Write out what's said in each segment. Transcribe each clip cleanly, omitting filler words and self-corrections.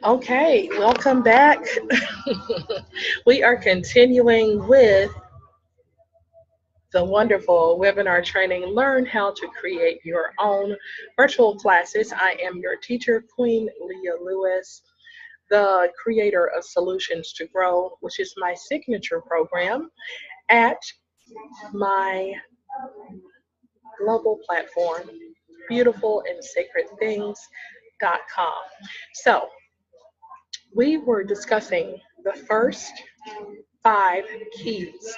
Okay, welcome back. We are continuing with the wonderful webinar training Learn How to Create Your Own Virtual Classes. I am your teacher, Queen Leah Lewis, the creator of Solutions to Grow, which is my signature program at my global platform, beautifulandsacredthings.com. So, we were discussing the first 5 keys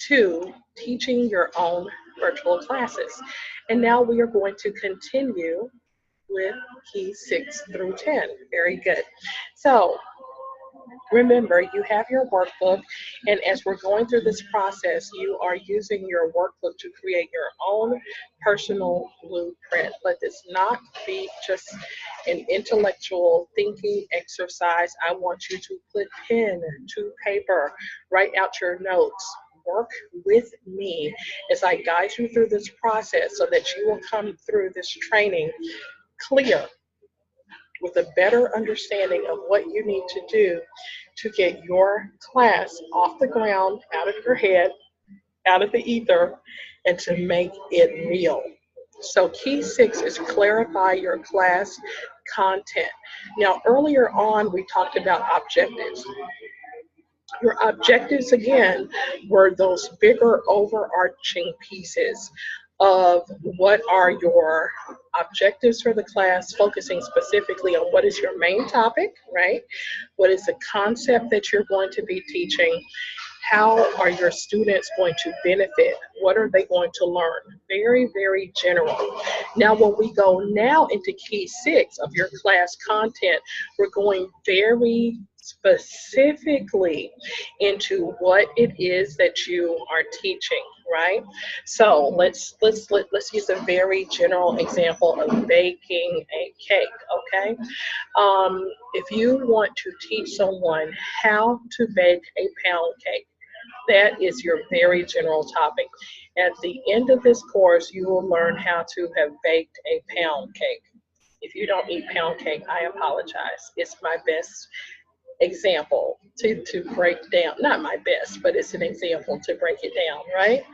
to teaching your own virtual classes. And now we are going to continue with keys 6 through 10. Very good. So remember, you have your workbook, and as we're going through this process, you are using your workbook to create your own personal blueprint. Let this not be just an intellectual thinking exercise. I want you to put pen to paper, write out your notes. Work with me as I guide you through this process so that you will come through this training clear with a better understanding of what you need to do to get your class off the ground, out of your head, out of the ether, and to make it real. So, key 6 is clarify your class content. Now, earlier on, we talked about objectives. Your objectives, again, were those bigger overarching pieces of what are your objectives for the class, focusing specifically on what is your main topic, right? What is the concept that you're going to be teaching? How are your students going to benefit? What are they going to learn? Very, very general. Now, when we go now into key 6 of your class content, we're going very specifically into what it is that you are teaching, right? So let's use a very general example of baking a cake, okay? If you want to teach someone how to bake a pound cake, that is your very general topic. At the end of this course, you will learn how to have baked a pound cake. If you don't eat pound cake, I apologize. It's my best example to break down. Not my best, but it's an example to break it down, right?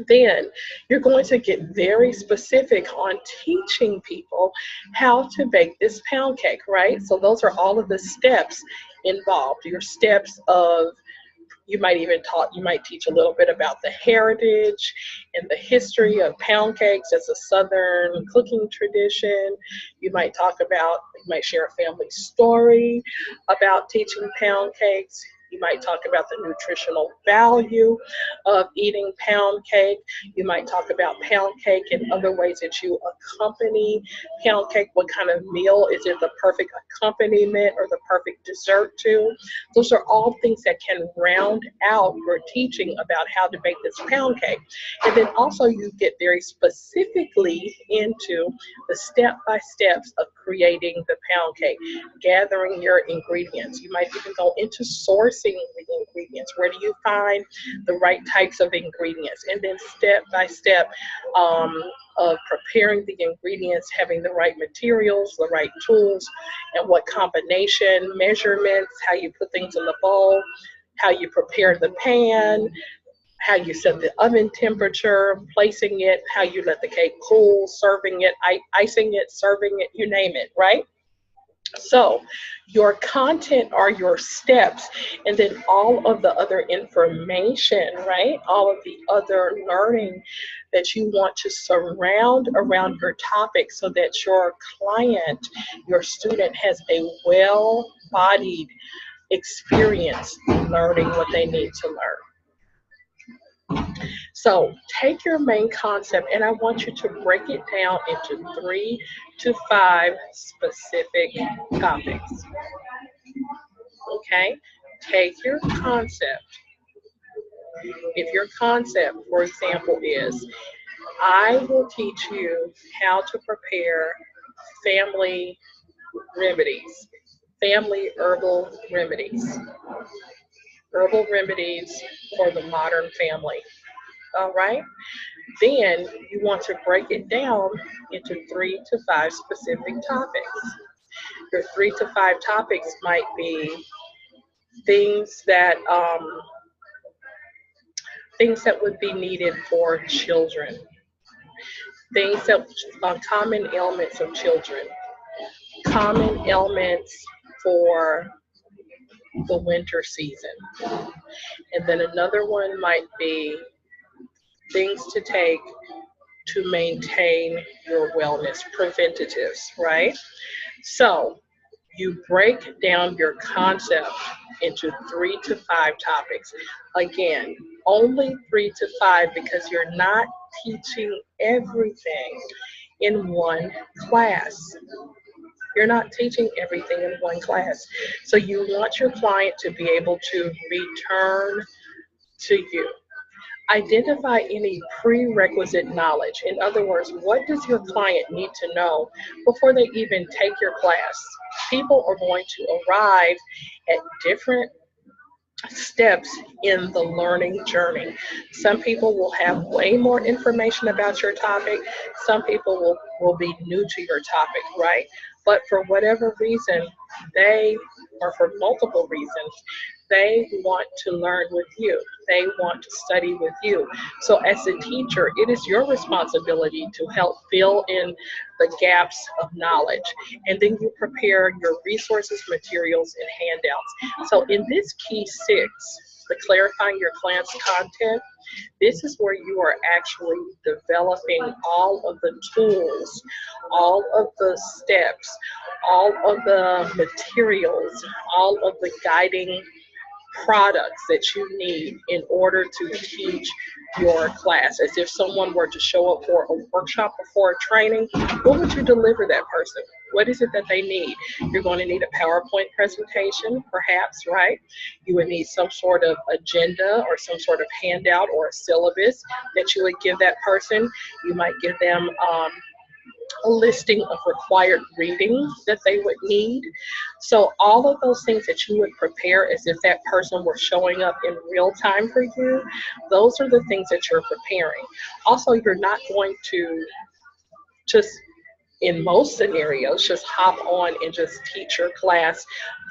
Then you're going to get very specific on teaching people how to bake this pound cake, right? So those are all of the steps involved. Your steps of you might teach a little bit about the heritage and the history of pound cakes as a southern cooking tradition. You might share a family story about teaching pound cakes. You might talk about the nutritional value of eating pound cake. You might talk about pound cake and other ways that you accompany pound cake. What kind of meal is it the perfect accompaniment or the perfect dessert to? Those are all things that can round out your teaching about how to bake this pound cake. And then also you get very specifically into the step by steps of creating the pound cake, gathering your ingredients. You might even go into sourcing the ingredients. Where do you find the right types of ingredients? And then step by step, of preparing the ingredients, having the right materials, the right tools, and what combination, measurements, how you put things in the bowl, how you prepare the pan, how you set the oven temperature, placing it, how you let the cake cool, serving it, icing it, serving it, you name it, right? So, your content are your steps, and then all of the other information, right? All of the other learning that you want to surround around your topic so that your client, your student, has a well bodied experience learning what they need to learn. So take your main concept and I want you to break it down into 3 to 5 specific topics. Okay? Take your concept. If your concept, for example, is I will teach you how to prepare family remedies, family herbal remedies for the modern family. All right? Then you want to break it down into 3 to 5 specific topics. Your 3 to 5 topics might be things that things that would be needed for children, things that common ailments of children, common ailments for the winter season. And then another one might be things to take to maintain your wellness, preventatives, right? So you break down your concept into 3 to 5 topics. Again, only 3 to 5 because you're not teaching everything in one class. You're not teaching everything in one class. So you want your client to be able to return to you. Identify any prerequisite knowledge. In other words, what does your client need to know before they even take your class? People are going to arrive at different steps in the learning journey. Some people will have way more information about your topic. Some people will be new to your topic, right? But for whatever reason, they, or for multiple reasons, they want to learn with you. They want to study with you. So as a teacher, it is your responsibility to help fill in the gaps of knowledge. And then you prepare your resources, materials, and handouts. So in this key 6, the clarifying your class content, this is where you are actually developing all of the tools, all of the steps, all of the materials, all of the guiding products that you need in order to teach your class. As if someone were to show up for a workshop or for a training, what would you deliver that person? What is it that they need? You're going to need a PowerPoint presentation, perhaps, right? You would need some sort of agenda or some sort of handout or a syllabus that you would give that person. You might give them a listing of required reading that they would need. So all of those things that you would prepare as if that person were showing up in real time for you, those are the things that you're preparing. Also, you're not going to just, in most scenarios, just hop on and just teach your class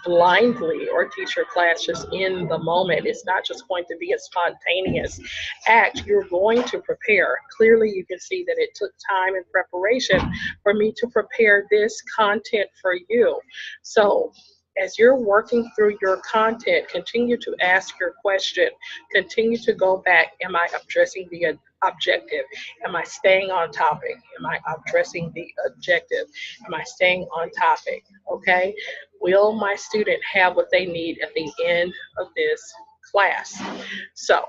blindly or teach your class just in the moment. It's not just going to be a spontaneous act. You're going to prepare. Clearly, you can see that it took time and preparation for me to prepare this content for you. So as you're working through your content, continue to ask your question. Continue to go back. Am I addressing the objective? Am I staying on topic? Am I addressing the objective? Am I staying on topic? Okay. Will my student have what they need at the end of this class? So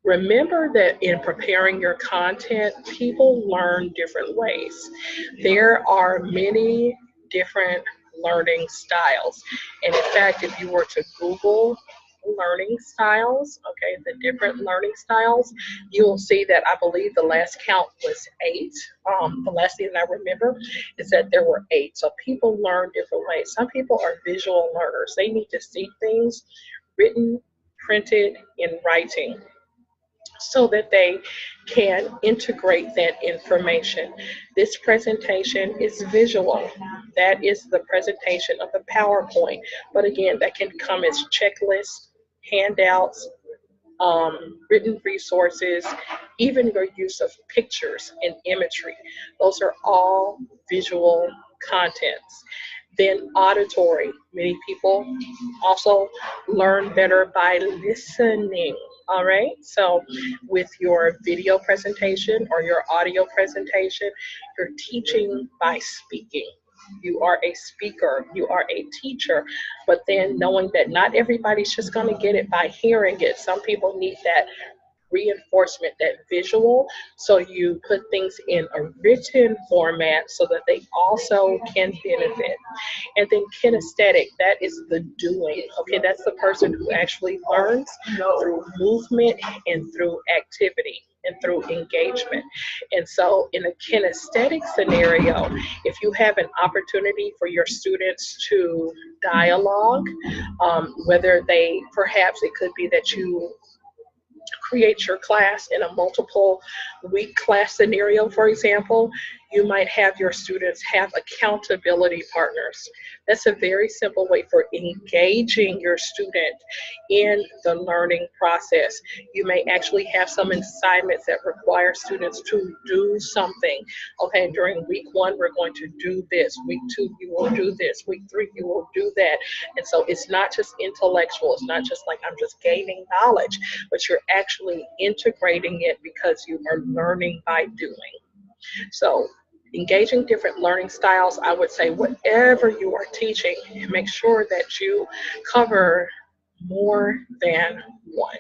remember that in preparing your content, people learn different ways. There are many different learning styles. And in fact, if you were to Google learning styles, okay, the different learning styles, you'll see that I believe the last count was 8. The last thing that I remember is that there were 8. So people learn different ways. Some people are visual learners. They need to see things written, printed in writing, so that they can integrate that information. This presentation is visual. That is the presentation of the PowerPoint. But again, that can come as checklists, handouts, written resources, even your use of pictures and imagery. Those are all visual contents. Then auditory. Many people also learn better by listening. All right. So with your video presentation or your audio presentation, you're teaching by speaking. You are a speaker, you are a teacher, but then knowing that not everybody's just going to get it by hearing it. Some people need that reinforcement, that visual, so you put things in a written format so that they also can benefit. And then kinesthetic, that is the doing. Okay, that's the person who actually learns through movement and through activity and through engagement. And so in a kinesthetic scenario, if you have an opportunity for your students to dialogue, whether they, perhaps it could be that you create your class in a multiple week class scenario, for example, You might have your students have accountability partners. That's a very simple way for engaging your student in the learning process. You may actually have some assignments that require students to do something. Okay, during week one, we're going to do this. Week two, you will do this. Week three, you will do that. And so it's not just intellectual, it's not just like I'm just gaining knowledge, but you're actually integrating it because you are learning by doing. So, engaging different learning styles, I would say, whatever you are teaching, make sure that you cover more than one.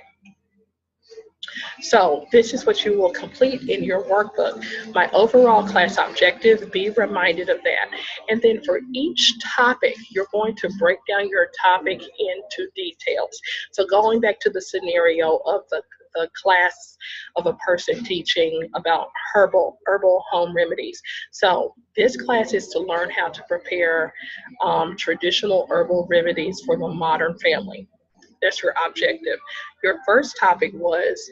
So this is what you will complete in your workbook. My overall class objective, be reminded of that. And then for each topic, you're going to break down your topic into details. So going back to the scenario of the class of a person teaching about herbal home remedies. So this class is to learn how to prepare traditional herbal remedies for the modern family. That's your objective. Your first topic was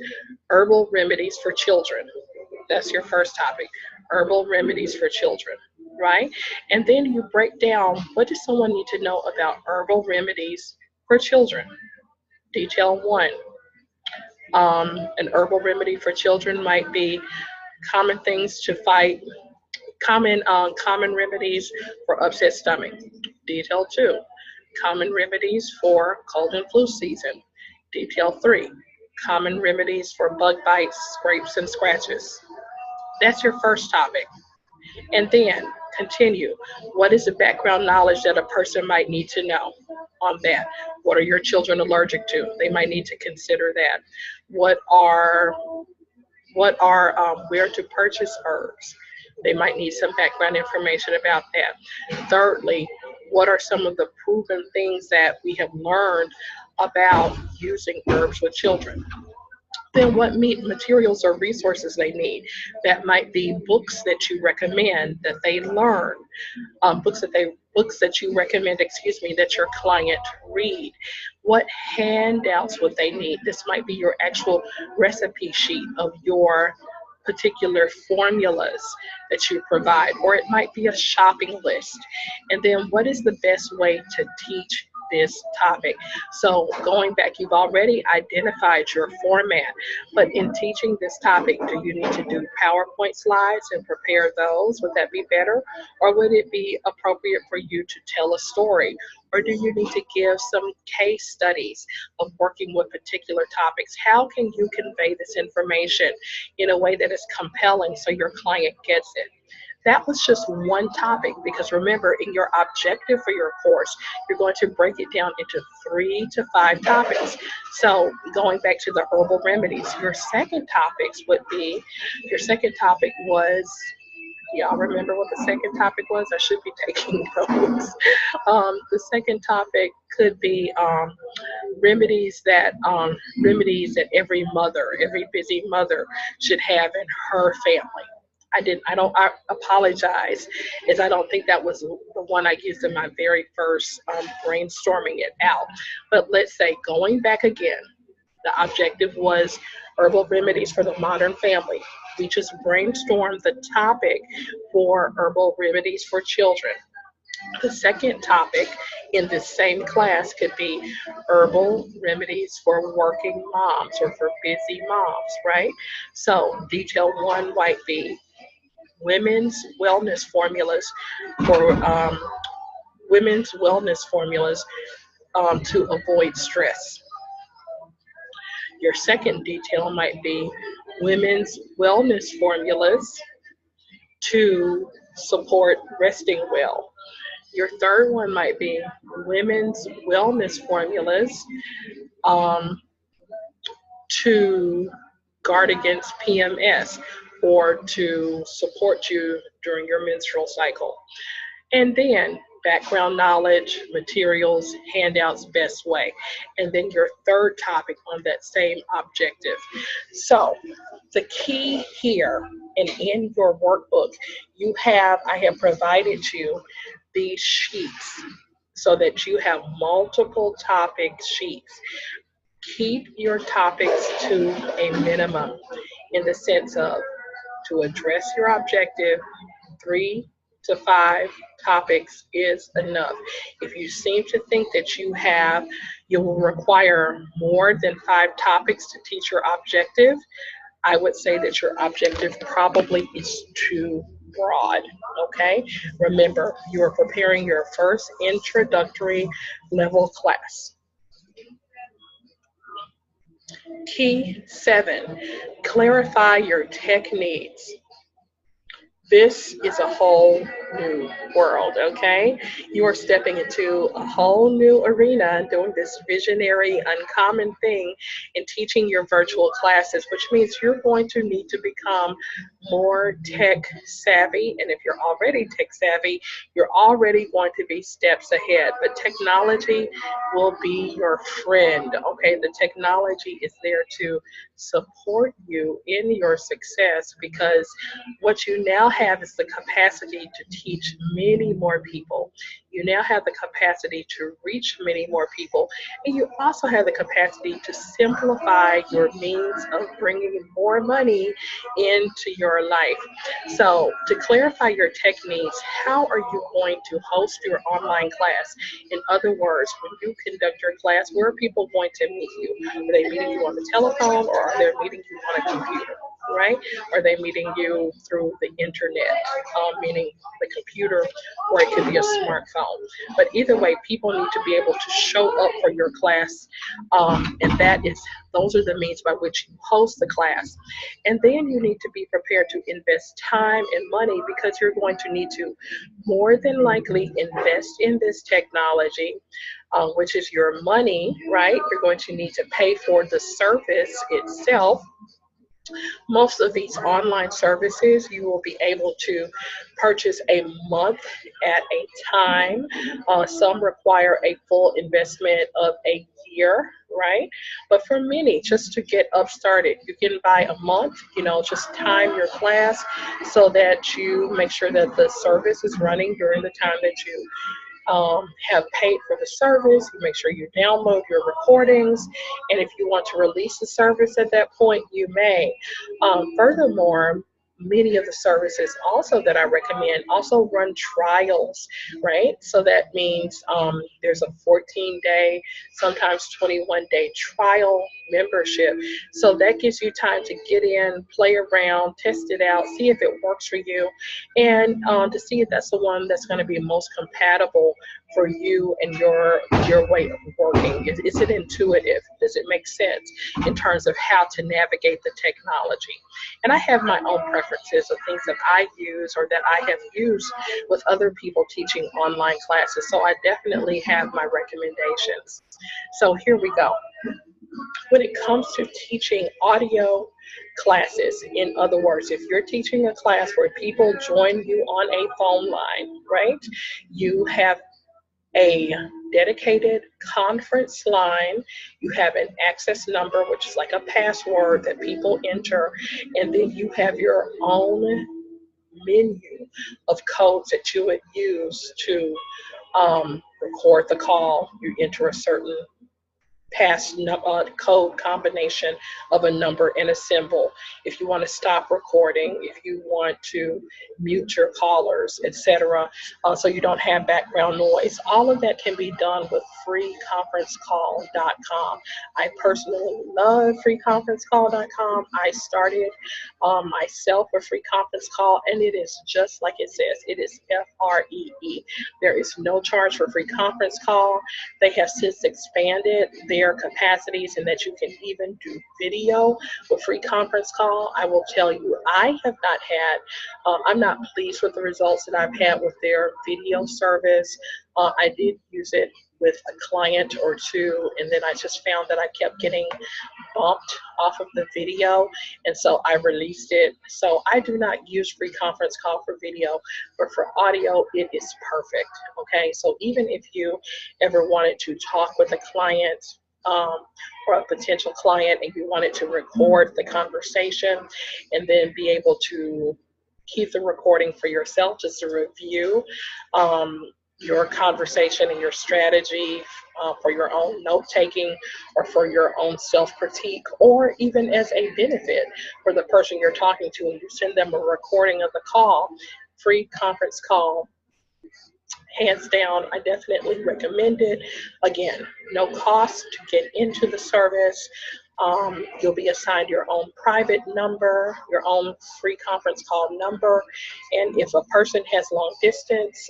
herbal remedies for children. That's your first topic, herbal remedies for children, right? And then you break down what does someone need to know about herbal remedies for children. Detail one. An herbal remedy for children might be common things to fight, common remedies for upset stomach. Detail two. Common remedies for cold and flu season. Detail three. Common remedies for bug bites, scrapes, and scratches. That's your first topic. And then continue. What is the background knowledge that a person might need to know on that? What are your children allergic to? They might need to consider that. What are where to purchase herbs? They might need some background information about that. Thirdly, what are some of the proven things that we have learned about using herbs with children? Then what materials or resources they need. That might be books that you recommend that they learn, books that you recommend, excuse me, that your client read. What handouts would they need? This might be your actual recipe sheet of your particular formulas that you provide, or it might be a shopping list. And then what is the best way to teach this topic? So going back, you've already identified your format, but in teaching this topic, do you need to do PowerPoint slides and prepare those? Would that be better? Or would it be appropriate for you to tell a story? Or do you need to give some case studies of working with particular topics? How can you convey this information in a way that is compelling so your client gets it? That was just one topic, because remember, in your objective for your course, you're going to break it down into 3 to 5 topics. So going back to the herbal remedies, your second topic was, y'all remember what the second topic was? I should be taking notes. The second topic could be remedies that every busy mother should have in her family. I apologize, as I don't think that was the one I used in my very first brainstorming it out. But let's say, going back again, the objective was herbal remedies for the modern family. We just brainstormed the topic for herbal remedies for children. The second topic in this same class could be herbal remedies for working moms or for busy moms, right? So detail one might be women's wellness formulas for women's wellness formulas to avoid stress. Your second detail might be women's wellness formulas to support resting well. Your third one might be women's wellness formulas um, to guard against PMS or to support you during your menstrual cycle. And then background knowledge, materials, handouts, best way. And then your third topic on that same objective. So the key here, and in your workbook, I have provided you these sheets so that you have multiple topic sheets. Keep your topics to a minimum in the sense of to address your objective, 3 to 5 topics is enough. If you seem to think that you will require more than 5 topics to teach your objective, I would say that your objective probably is too broad. Okay? Remember, you are preparing your first introductory level class. Key 7, clarify your tech needs. This is a whole new world, okay? You are stepping into a whole new arena doing this visionary, uncommon thing and teaching your virtual classes, which means you're going to need to become more tech savvy. And if you're already tech savvy, you're already going to be steps ahead. But technology will be your friend, okay? The technology is there to support you in your success because what you now have is the capacity to teach many more people. You now have the capacity to reach many more people. And you also have the capacity to simplify your means of bringing more money into your life. So, to clarify your techniques, how are you going to host your online class? In other words, when you conduct your class, where are people going to meet you? Are they meeting you on the telephone or are they meeting you on a computer? Right? Are they meeting you through the internet, meaning the computer, or it could be a smartphone? But either way, people need to be able to show up for your class, and those are the means by which you host the class. And then you need to be prepared to invest time and money because you're going to need to more than likely invest in this technology, which is your money, right? You're going to need to pay for the service itself. Most of these online services you will be able to purchase a month at a time. Some require a full investment of a year, right? But for many, just to get up started, you can buy a month, just time your class so that you make sure that the service is running during the time that you have paid for the service. You make sure you download your recordings, and if you want to release the service at that point, you may. Furthermore, many of the services also that I recommend also run trials, right? So that means there's a 14-day, sometimes 21-day trial membership. So that gives you time to get in, play around, test it out, see if it works for you, and to see if that's the one that's going to be most compatible for you and your way of working. Is it intuitive? Does it make sense in terms of how to navigate the technology? And I have my own preferences of things that I use or that I have used with other people teaching online classes. So I definitely have my recommendations. So here we go. When it comes to teaching audio classes, in other words, if you're teaching a class where people join you on a phone line, right? You have a dedicated conference line. You have an access number, which is like a password that people enter, and then you have your own menu of codes that you would use to record the call. You enter a certain code combination of a number and a symbol. If you want to stop recording, if you want to mute your callers, etc., so you don't have background noise, all of that can be done with freeconferencecall.com. I personally love freeconferencecall.com. I started myself a free conference call, and it is just like it says. It is FREE. There is no charge for free conference call. They have since expanded their capacities and that you can even do video with free conference call. I will tell you, I have not had, I'm not pleased with the results that I've had with their video service. I did use it with a client or two, and then I just found that I kept getting bumped off of the video, and so I released it. So I do not use free conference call for video, but for audio, it is perfect. Okay, so even if you ever wanted to talk with a client or a potential client and you wanted to record the conversation and then be able to keep the recording for yourself just to review your conversation and your strategy for your own note taking or for your own self critique, or even as a benefit for the person you're talking to, and you send them a recording of the call, free conference call. Hands down, I definitely recommend it. Again, no cost to get into the service. You'll be assigned your own private number, your own free conference call number. And if a person has long distance,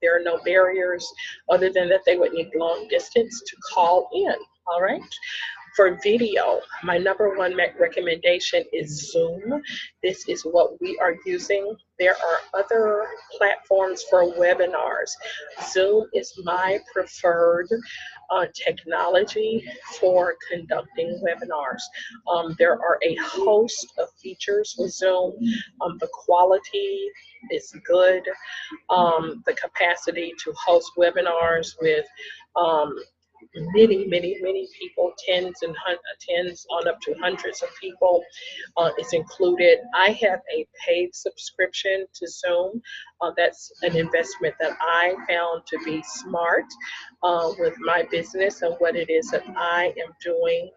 there are no barriers other than that they would need long distance to call in. All right. For video, my number one recommendation is Zoom. This is what we are using. There are other platforms for webinars. Zoom is my preferred technology for conducting webinars. There are a host of features with Zoom. The quality is good. The capacity to host webinars with many people, tens on up to hundreds of people is included. I have a paid subscription to Zoom. That's an investment that I found to be smart with my business and what it is that I am doing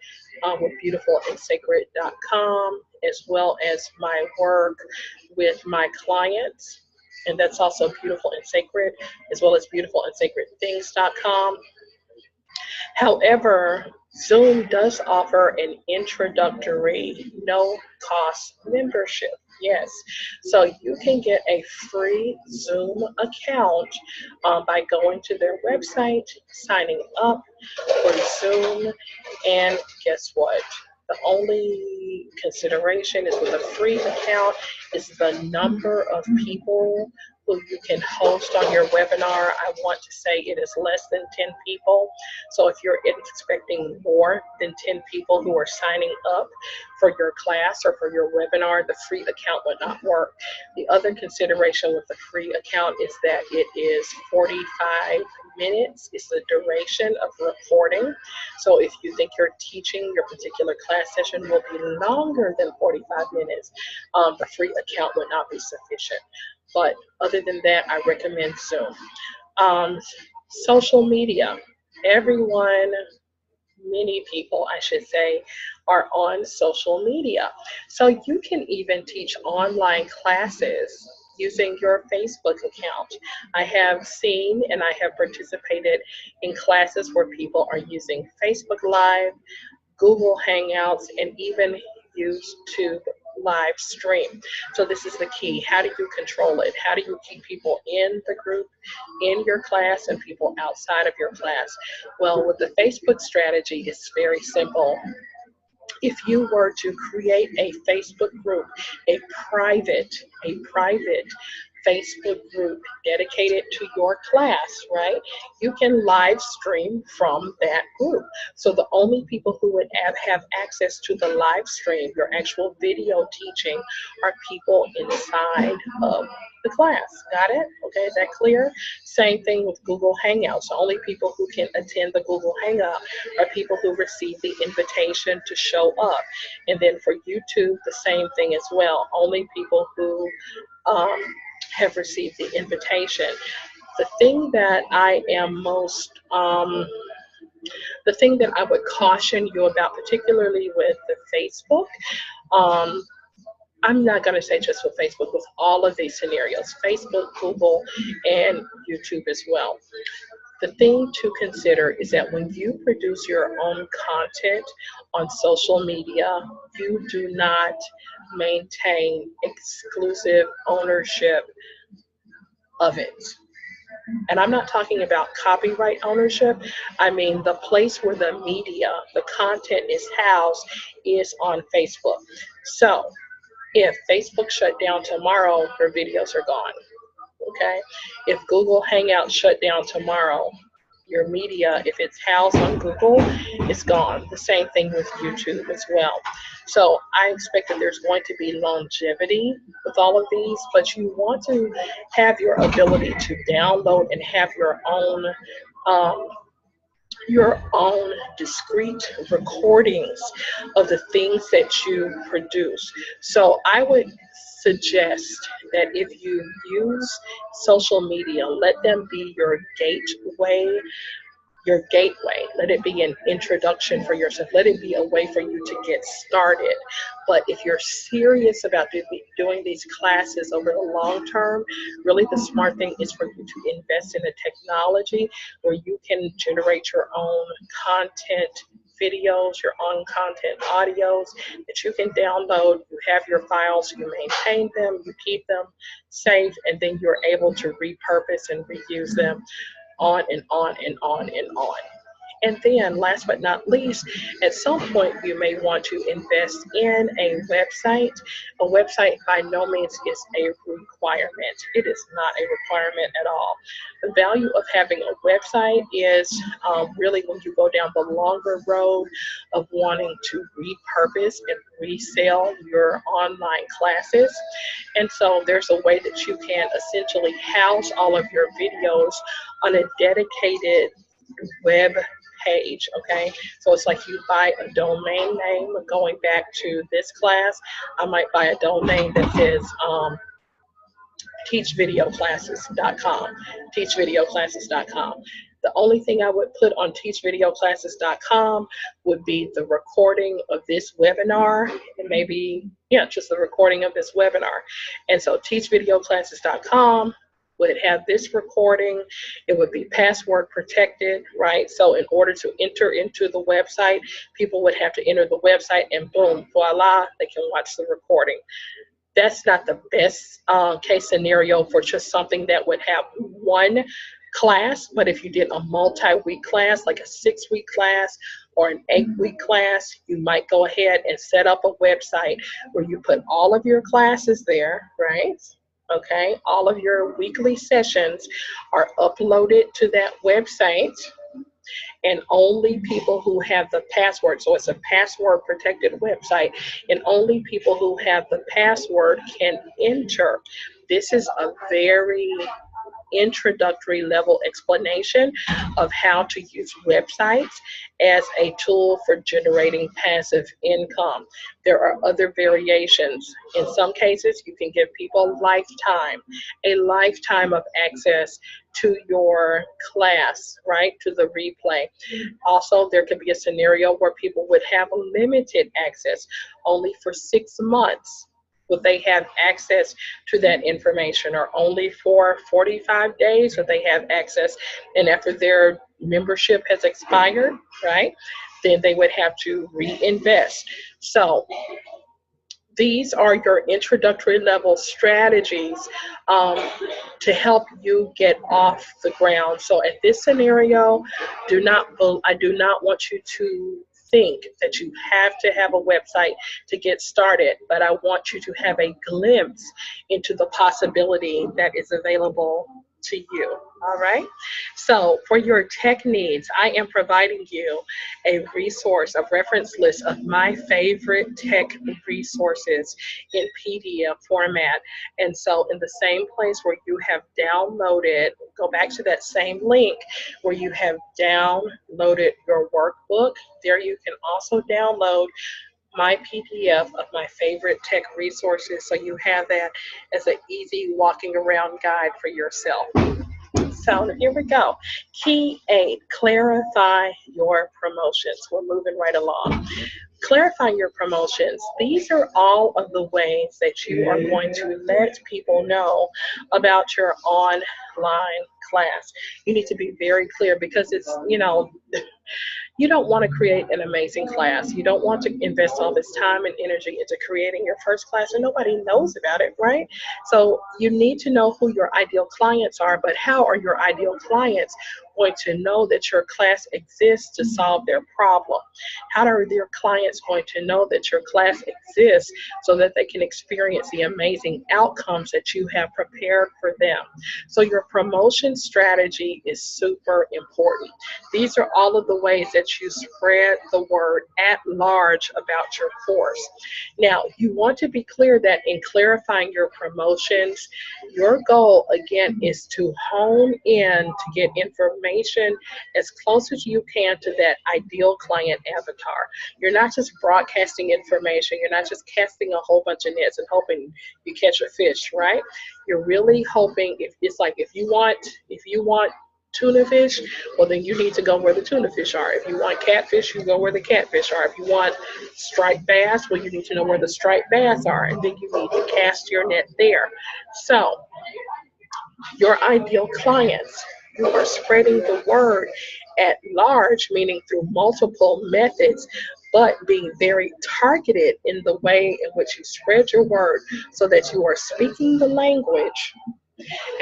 with beautifulandsacred.com, as well as my work with my clients. And that's also Beautiful and Sacred, as well as beautifulandsacredthings.com. However, Zoom does offer an introductory no-cost membership. Yes, so you can get a free Zoom account by going to their website, signing up for Zoom, and guess what? The only consideration is with a free account is the number of people who you can host on your webinar. I want to say it is less than 10 people. So if you're expecting more than 10 people who are signing up for your class or for your webinar, the free account would not work. The other consideration with the free account is that it is 45 minutes is the duration of recording. So if you think you're teaching, your particular class session will be longer than 45 minutes, the free account would not be sufficient. But other than that, I recommend Zoom. Social media. Everyone, many people, I should say, are on social media. So you can even teach online classes using your Facebook account. I have seen and I have participated in classes where people are using Facebook Live, Google Hangouts, and even YouTube live stream. So this is the key. How do you control it? How do you keep people in the group, in your class, and people outside of your class? Well, with the Facebook strategy, it's very simple. If you were to create a Facebook group, a private Facebook group dedicated to your class, right? You can live stream from that group. So the only people who would have access to the live stream, your actual video teaching, are people inside of the class. Got it? Okay, is that clear? Same thing with Google Hangouts. The only people who can attend the Google Hangout are people who receive the invitation to show up. And then for YouTube, the same thing as well. Only people who have received the invitation. The thing that I am most, the thing that I would caution you about, particularly with the Facebook, I'm not going to say just with Facebook, with all of these scenarios, Facebook, Google, and YouTube as well. The thing to consider is that when you produce your own content on social media, you do not maintain exclusive ownership of it. And I'm not talking about copyright ownership. I mean the place where the media, the content is housed is on Facebook. So if Facebook shut down tomorrow, your videos are gone. Okay? If Google Hangouts shut down tomorrow, your media, if it's housed on Google, it's gone. The same thing with YouTube as well. So I expect that there's going to be longevity with all of these, but you want to have your ability to download and have your own discrete recordings of the things that you produce. So I would suggest that if you use social media, let them be your gateway your gateway. Let it be an introduction for yourself. Let it be a way for you to get started. But if you're serious about doing these classes over the long term, really the smart thing is for you to invest in a technology where you can generate your own content videos, your own content audios that you can download. You have your files, you maintain them, you keep them safe, and then you're able to repurpose and reuse them on and on and on and on. And then, last but not least, at some point you may want to invest in a website. A website by no means is a requirement. It is not a requirement at all. The value of having a website is really when you go down the longer road of wanting to repurpose and resell your online classes. And so there's a way that you can essentially house all of your videos on a dedicated web page. Okay, so it's like you buy a domain name. Going back to this class, I might buy a domain that says teachvideoclasses.com, teachvideoclasses.com. The only thing I would put on teachvideoclasses.com would be the recording of this webinar, and maybe, yeah, just the recording of this webinar. And so teachvideoclasses.com would have this recording. It would be password protected, right? So in order to enter into the website, people would have to enter the website, and boom, voila, they can watch the recording. That's not the best case scenario for just something that would have one class, but if you did a multi-week class, like a 6-week class or an 8-week class, you might go ahead and set up a website where you put all of your classes there, right? Okay, all of your weekly sessions are uploaded to that website, and only people who have the password, so it's a password protected website, and only people who have the password can enter. This is a very introductory level explanation of how to use websites as a tool for generating passive income. There are other variations. In some cases, you can give people a lifetime of access to your class, right, to the replay. Also, there could be a scenario where people would have limited access, only for 6 months would they have access to that information, or only for 45 days would they have access, and after their membership has expired, right, then they would have to reinvest. So these are your introductory level strategies to help you get off the ground. So at this scenario, I do not want you to think that you have to have a website to get started, but I want you to have a glimpse into the possibility that is available to you. All right. So for your tech needs, I am providing you a resource, a reference list of my favorite tech resources in PDF format. And so in the same place where you have downloaded, go back to that same link where you have downloaded your workbook. There you can also download my PDF of my favorite tech resources, so you have that as an easy walking around guide for yourself. So here we go. Key 8, clarify your promotions. We're moving right along. Clarifying your promotions. These are all of the ways that you are going to let people know about your online class. You need to be very clear, because it's, you don't want to create an amazing class. You don't want to invest all this time and energy into creating your first class and nobody knows about it, right? So you need to know who your ideal clients are, but how are your ideal clients going to know that your class exists to solve their problem? How are their clients going to know that your class exists so that they can experience the amazing outcomes that you have prepared for them? So your promotion strategy is super important. These are all of the ways that you spread the word at large about your course. Now, you want to be clear that in clarifying your promotions, your goal, again, is to hone in to get information as close as you can to that ideal client avatar. You're not just broadcasting information. You're not just casting a whole bunch of nets and hoping you catch a fish, right? You're really hoping, if you want tuna fish, well, then you need to go where the tuna fish are. If you want catfish, you go where the catfish are. If you want striped bass, well, you need to know where the striped bass are, and then you need to cast your net there. So, your ideal clients, you are spreading the word at large, meaning through multiple methods, but being very targeted in the way in which you spread your word so that you are speaking the language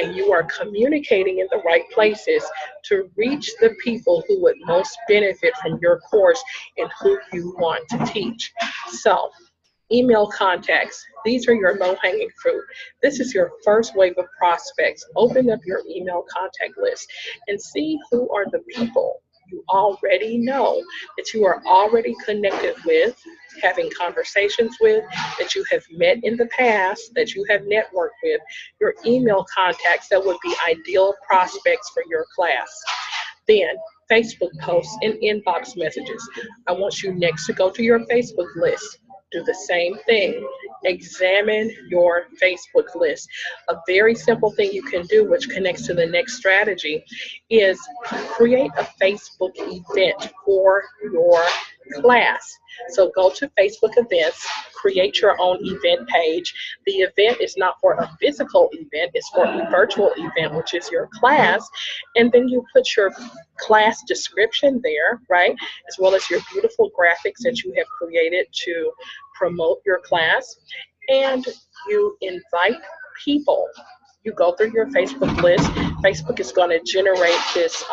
and you are communicating in the right places to reach the people who would most benefit from your course and who you want to teach. So, email contacts. These are your low hanging fruit. This is your first wave of prospects. Open up your email contact list and see who are the people you already know that you are already connected with, having conversations with, that you have met in the past, that you have networked with, your email contacts that would be ideal prospects for your class. Then, Facebook posts and inbox messages. I want you next to go to your Facebook list. Do the same thing. Examine your Facebook list. A very simple thing you can do, which connects to the next strategy, is create a Facebook event for your class. So go to Facebook events, create your own event page. The event is not for a physical event, it's for a virtual event, which is your class. And then you put your class description there, right? As well as your beautiful graphics that you have created to promote your class. And you invite people. You go through your Facebook list. Facebook is going to generate this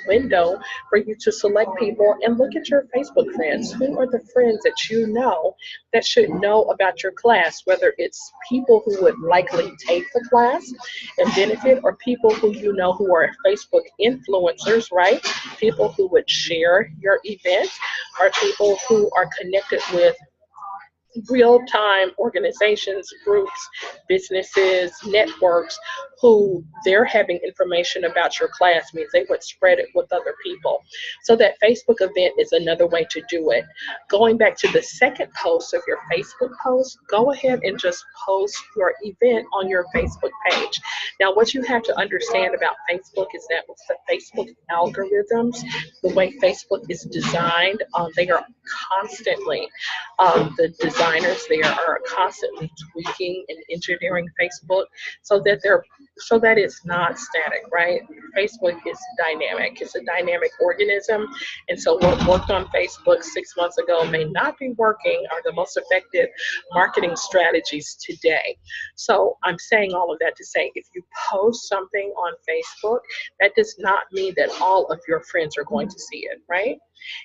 window for you to select people and look at your Facebook friends. Who are the friends that you know that should know about your class, whether it's people who would likely take the class and benefit, or people who you know who are Facebook influencers, right? People who would share your event, or people who are connected with real-time organizations, groups, businesses, networks, who they're having information about your class, means they would spread it with other people. So that Facebook event is another way to do it. Going back to the second post of your Facebook post, go ahead and just post your event on your Facebook page. Now, what you have to understand about Facebook is that with the Facebook algorithms, the way Facebook is designed, they are constantly the designers there are constantly tweaking and engineering Facebook so that it's not static, right? Facebook is dynamic. It's a dynamic organism, and so what worked on Facebook 6 months ago may not be working or the most effective marketing strategies today. So I'm saying all of that to say, if you post something on Facebook, that does not mean that all of your friends are going to see it, right?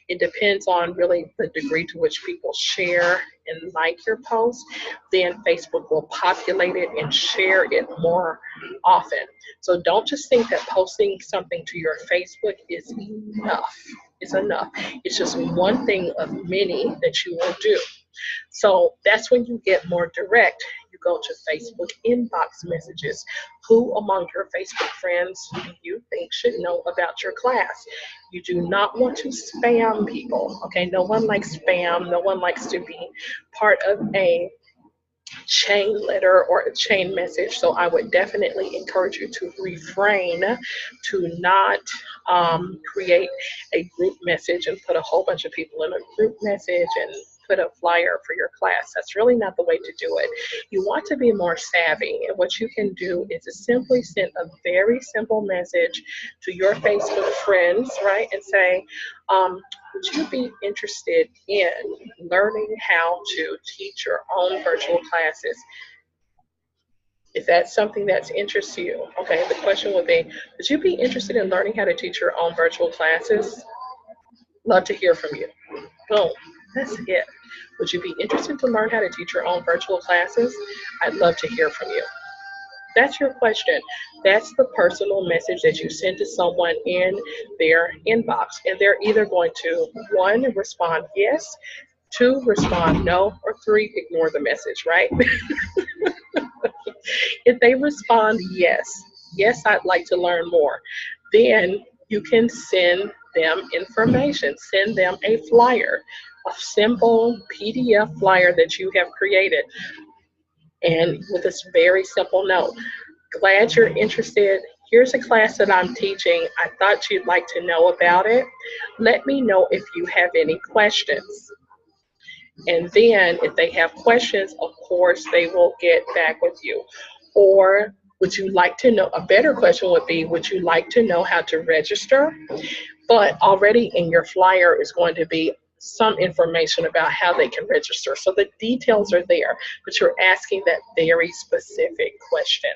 It depends on really the degree to which people share and like your post. Then Facebook will populate it and share it more often. So don't just think that posting something to your Facebook is enough. It's enough. It's just one thing of many that you will do. So that's when you get more direct. You go to Facebook inbox messages. Who among your Facebook friends do you think should know about your class? You do not want to spam people. Okay, no one likes spam. No one likes to be part of a chain letter or a chain message. So I would definitely encourage you to refrain, to not create a group message and put a whole bunch of people in a group message and put a flyer for your class. That's really not the way to do it. You want to be more savvy, and what you can do is to simply send a very simple message to your Facebook friends, right, and say, would you be interested in learning how to teach your own virtual classes? If that's something that's interest to you, okay, the question would be, would you be interested in learning how to teach your own virtual classes? Love to hear from you. Boom, that's it. Would you be interested to learn how to teach your own virtual classes? I'd love to hear from you. That's your question. That's the personal message that you send to someone in their inbox. And they're either going to, one, respond yes, two, respond no, or three, ignore the message, right? If they respond yes, yes, I'd like to learn more, then you can send them information. Send them a flyer, a simple PDF flyer that you have created, and with this very simple note. Glad you're interested. here's a class that I'm teaching. I thought you'd like to know about it. Let me know if you have any questions. And then if they have questions, of course, they will get back with you. Or would you like to know, a better question would be, would you like to know how to register? But already in your flyer is going to be some information about how they can register. So the details are there, but you're asking that very specific question.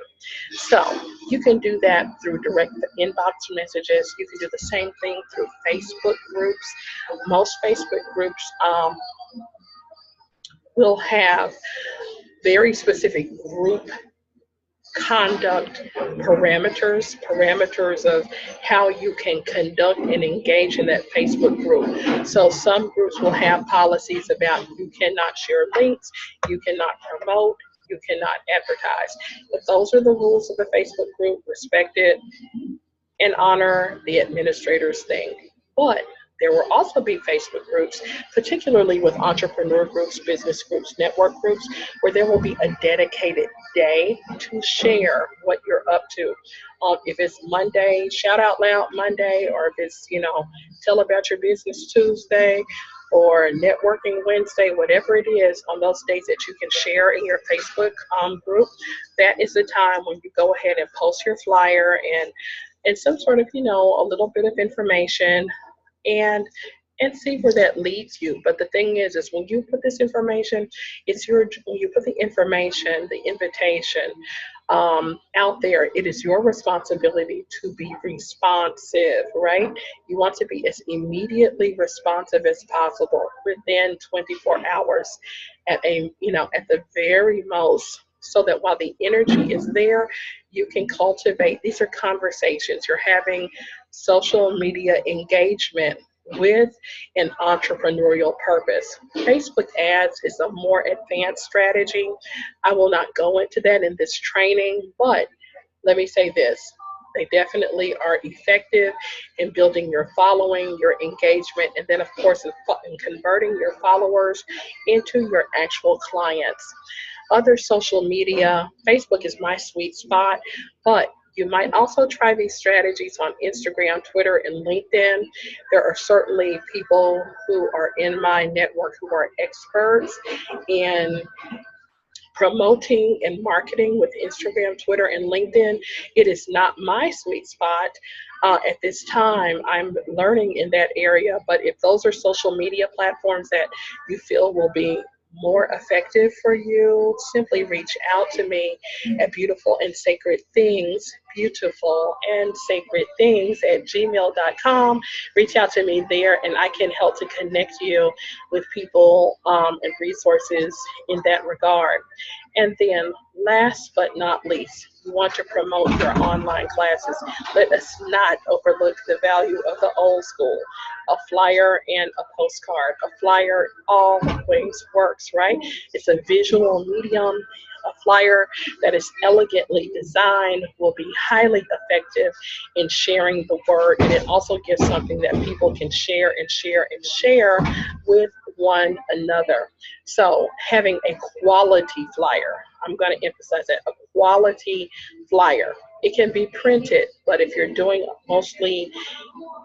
So you can do that through direct inbox messages. You can do the same thing through Facebook groups. Most Facebook groups will have very specific group conduct parameters of how you can conduct and engage in that Facebook group. So some groups will have policies about you cannot share links, you cannot promote, you cannot advertise. But those are the rules of the Facebook group. Respect it and honor the administrator's thing. But there will also be Facebook groups, particularly with entrepreneur groups, business groups, network groups, where there will be a dedicated day to share what you're up to. If it's Monday, shout out loud Monday, or if it's, tell about your business Tuesday, or networking Wednesday, whatever it is, on those days that you can share in your Facebook group, that is the time when you go ahead and post your flyer and some sort of, a little bit of information and see where that leads you. But the thing is when you put this information, when you put the information, the invitation out there, it is your responsibility to be responsive, right? You want to be as immediately responsive as possible within 24 hours at the very most, so that while the energy is there, you can cultivate. These are conversations. You're having social media engagement with an entrepreneurial purpose. Facebook ads is a more advanced strategy. I will not go into that in this training, but let me say this. They definitely are effective in building your following, your engagement, and then, of course, in converting your followers into your actual clients. Other social media, Facebook is my sweet spot, but you might also try these strategies on Instagram, Twitter, and LinkedIn. There are certainly people who are in my network who are experts in promoting and marketing with Instagram, Twitter, and LinkedIn. It is not my sweet spot at this time. I'm learning in that area, but if those are social media platforms that you feel will be more effective for you, simply reach out to me at beautiful and sacred things at gmail.com. Reach out to me there, and I can help to connect you with people and resources in that regard. And then last but not least, you want to promote your online classes. Let us not overlook the value of the old school, a flyer and a postcard. A flyer always works, right? It's a visual medium. A flyer that is elegantly designed will be highly effective in sharing the word, and it also gives something that people can share and share and share with one another. So having a quality flyer, I'm going to emphasize that, a quality flyer. It can be printed, but if you're doing mostly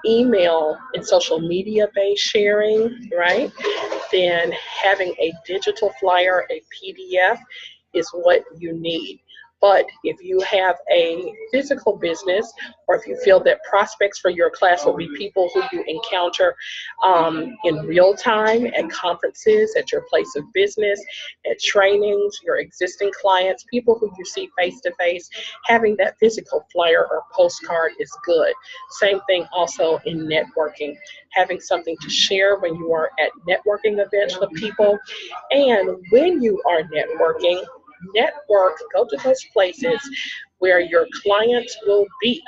email and social media based sharing, right, then having a digital flyer, a PDF, is what you need. But if you have a physical business, or if you feel that prospects for your class will be people who you encounter in real time at conferences, at your place of business, at trainings, your existing clients, people who you see face to face, having that physical flyer or postcard is good. Same thing also in networking, having something to share when you are at networking events with people. And when you are networking, go to those places where your clients will be,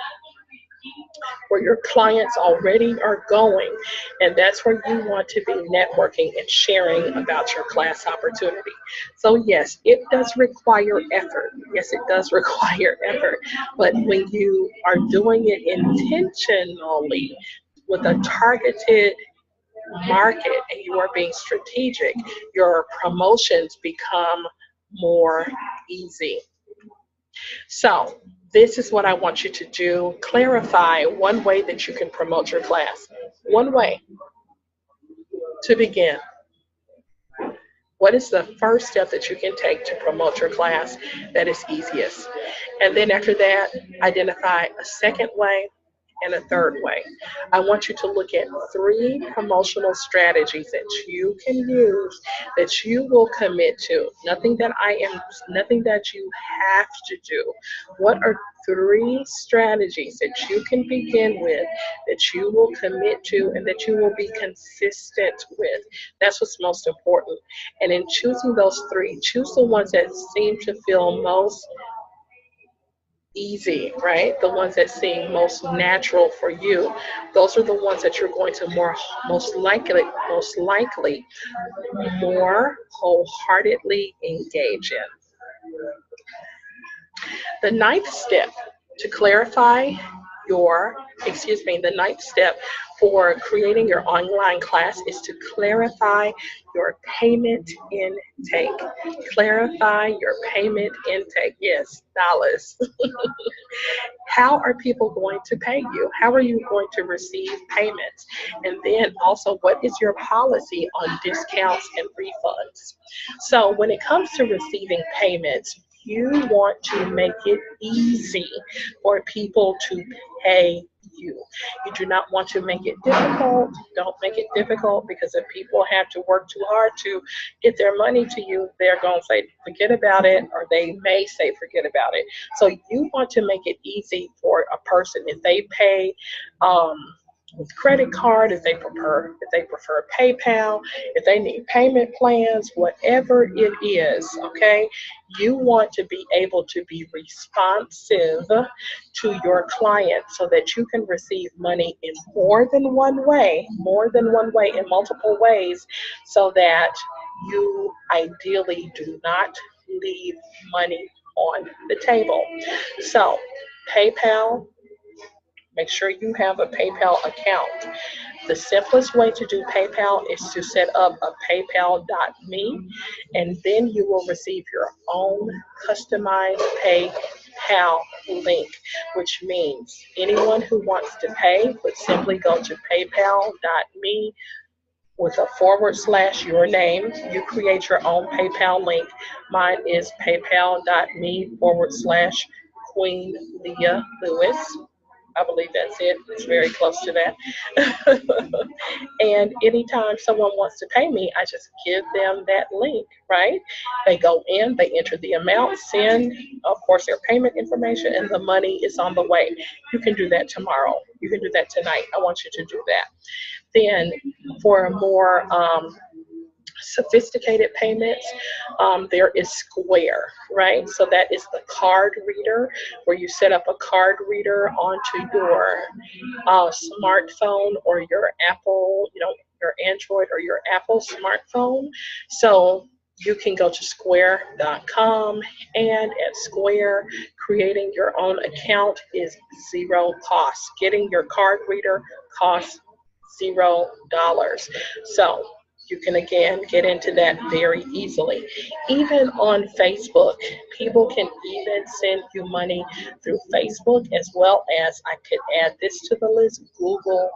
where your clients already are going, and that's where you want to be networking and sharing about your class opportunity. So yes, it does require effort. Yes, it does require effort, but when you are doing it intentionally with a targeted market and you are being strategic, your promotions become more easy. So This is what I want you to do. Clarify one way that you can promote your class. One way to begin. What is the first step that you can take to promote your class that is easiest? And then after that, identify a second way and a third way. I want you to look at 3 promotional strategies that you can use, that you will commit to. Nothing that you have to do. What are 3 strategies that you can begin with, that you will commit to, and that you will be consistent with? That's what's most important. And in choosing those 3, choose the ones that seem to feel most easy, right? The ones that seem most natural for you. Those are the ones that you're going to most likely more wholeheartedly engage in. The ninth step to clarify the ninth step for creating your online class is to clarify your payment intake. Clarify your payment intake. Yes, dollars. How are people going to pay you? How are you going to receive payments? And then also, what is your policy on discounts and refunds? So when it comes to receiving payments, you want to make it easy for people to pay you. You do not want to make it difficult. Don't make it difficult, because if people have to work too hard to get their money to you, they're going to say forget about it, or they may say forget about it. So you want to make it easy for a person if they pay with credit card, if they prefer PayPal, if they need payment plans, whatever it is, okay? You want to be able to be responsive to your clients so that you can receive money in more than one way, in multiple ways, so that you ideally do not leave money on the table. So, PayPal, make sure you have a PayPal account. The simplest way to do PayPal is to set up a paypal.me, and then you will receive your own customized PayPal link, which means anyone who wants to pay would simply go to paypal.me with a / your name. You create your own PayPal link. Mine is paypal.me / Queen Leah Lewis. I believe that's it. It's very close to that. And anytime someone wants to pay me, I just give them that link, right? They go in, they enter the amount, send, of course, their payment information, and the money is on the way. You can do that tomorrow. You can do that tonight. I want you to do that. Then for more sophisticated payments, there is Square, right? So that is the card reader, where you set up a card reader onto your smartphone or your Apple, your Android or your Apple smartphone. So you can go to square.com, and at Square, creating your own account is zero cost. Getting your card reader costs $0. So you can again get into that very easily. Even on Facebook, people can even send you money through Facebook, as well as, I could add this to the list, Google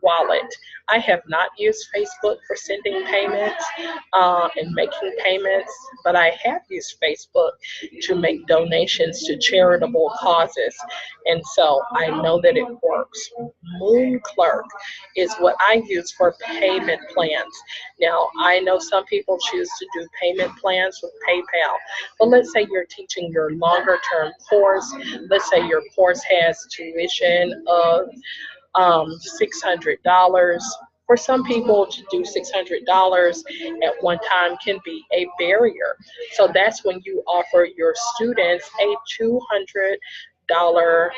Wallet. I have not used Facebook for sending payments and making payments, but I have used Facebook to make donations to charitable causes, and so I know that it works. Moon Clerk is what I use for payment plans. Now, I know some people choose to do payment plans with PayPal, but let's say you're teaching your longer term course. Let's say your course has tuition of $600. For some people, to do $600 at one time can be a barrier. So that's when you offer your students a $200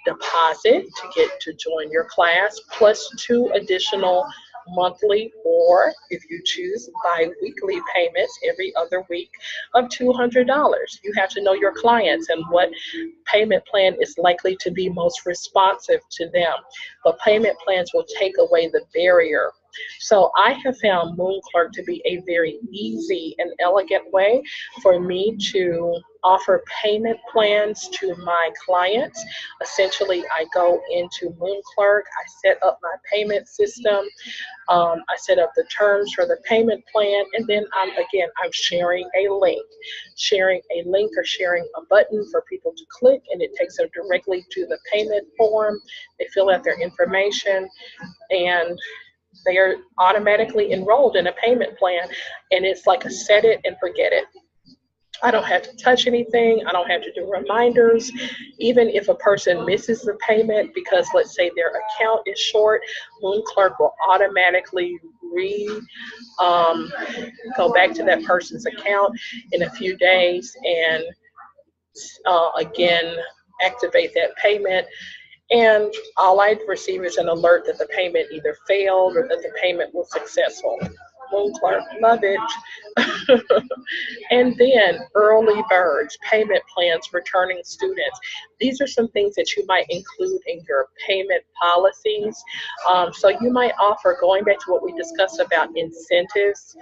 deposit to get to join your class, plus 2 additional monthly, or if you choose bi-weekly payments every other week of $200. You have to know your clients and what payment plan is likely to be most responsive to them. But payment plans will take away the barrier So I have found Moon Clerk to be a very easy and elegant way for me to offer payment plans to my clients. Essentially, I go into Moon Clerk, I set up my payment system, I set up the terms for the payment plan, and then I'm sharing a link or sharing a button for people to click, and it takes them directly to the payment form. They fill out their information, and they are automatically enrolled in a payment plan, and it's like a set it and forget it. I don't have to touch anything. I don't have to do reminders. Even if a person misses the payment because, let's say, their account is short, Moon Clerk will automatically um, go back to that person's account in a few days and again activate that payment. And all I'd receive is an alert that the payment either failed or that the payment was successful. Moon Clerk, love it. And then early birds, payment plans, returning students. These are some things that you might include in your payment policies. So you might offer, going back to what we discussed about incentives,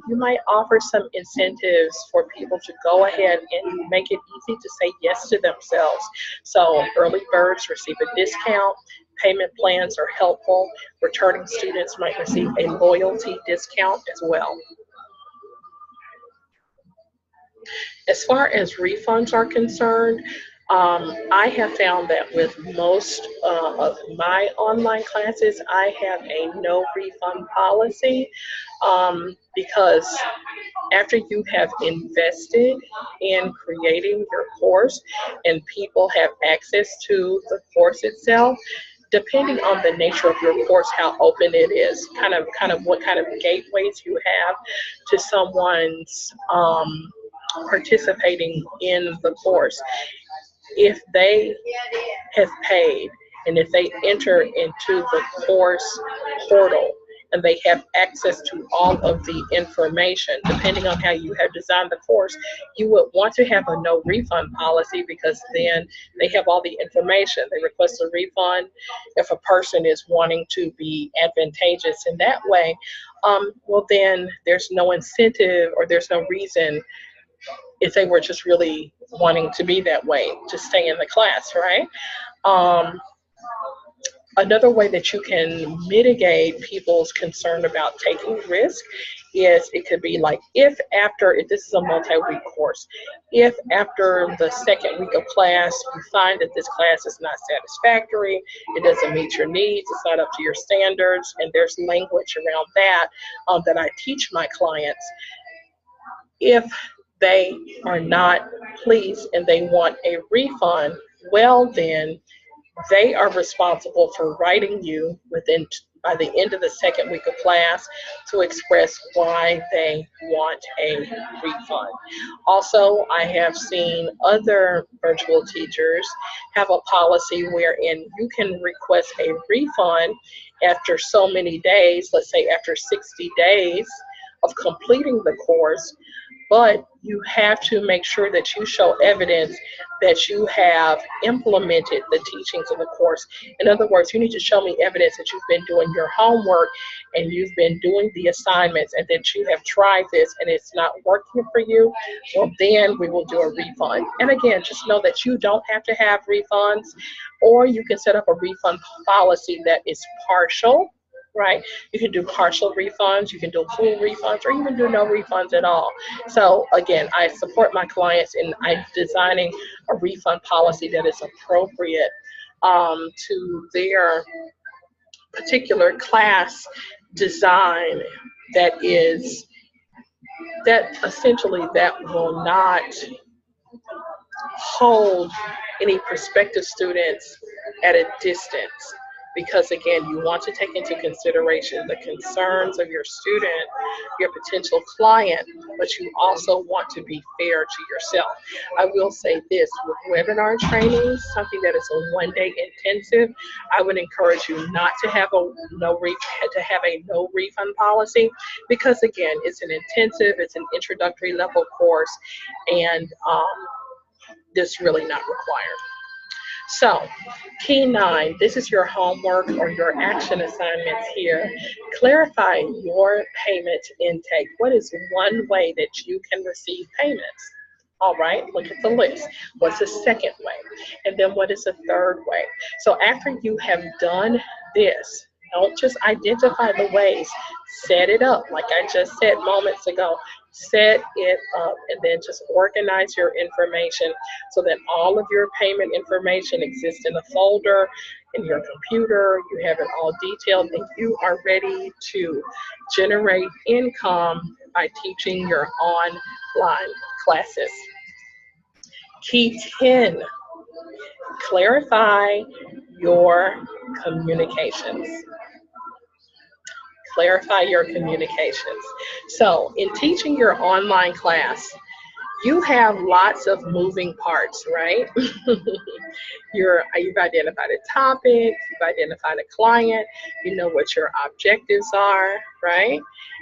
you might offer some incentives for people to go ahead and make it easy to say yes to themselves. So early birds receive a discount. Payment plans are helpful. Returning students might receive a loyalty discount as well. As far as refunds are concerned, I have found that with most of my online classes, I have a no refund policy because after you have invested in creating your course and people have access to the course itself, depending on the nature of your course, how open it is, kind of what kind of gateways you have to someone's participating in the course. If they have paid and if they enter into the course portal and they have access to all of the information, depending on how you have designed the course, you would want to have a no refund policy because then they have all the information. They request a refund if a person is wanting to be advantageous in that way. Well, then there's no incentive or there's no reason if they were just really wanting to be that way to stay in the class, right? Um, Another way that you can mitigate people's concern about taking risk is it could be like if this is a multi-week course, if after the second week of class you find that this class is not satisfactory, it doesn't meet your needs, it's not up to your standards, and there's language around that that I teach my clients. If they are not pleased and they want a refund, well then they are responsible for writing you by the end of the second week of class to express why they want a refund. Also, I have seen other virtual teachers have a policy wherein you can request a refund after so many days, let's say after 60 days of completing the course, but you have to make sure that you show evidence that you have implemented the teachings of the course. In other words, you need to show me evidence that you've been doing your homework and you've been doing the assignments and that you have tried this and it's not working for you. Well, then we will do a refund. And again, just know that you don't have to have refunds, or you can set up a refund policy that is partial. Right? You can do partial refunds, you can do full refunds, or even do no refunds at all. So again, I support my clients in designing a refund policy that is appropriate to their particular class design that essentially that will not hold any prospective students at a distance, because again, you want to take into consideration the concerns of your student, your potential client, but you also want to be fair to yourself. I will say this, with webinar training, something that is a one-day intensive, I would encourage you not to have a no refund policy, because again, it's an intensive, it's an introductory level course, and this really not required. So, key 9, this is your homework or your action assignments here. Clarify your payment intake. What is one way that you can receive payments? All right, look at the list. What's the second way? And then what is the third way? So after you have done this, don't just identify the ways, set it up. Like I just said moments ago, set it up and then just organize your information so that all of your payment information exists in a folder in your computer. You have it all detailed and you are ready to generate income by teaching your online classes. Key 10, clarify your communications. Clarify your communications. So, in teaching your online class, you have lots of moving parts, right? You've identified a topic, you've identified a client, you know what your objectives are, right?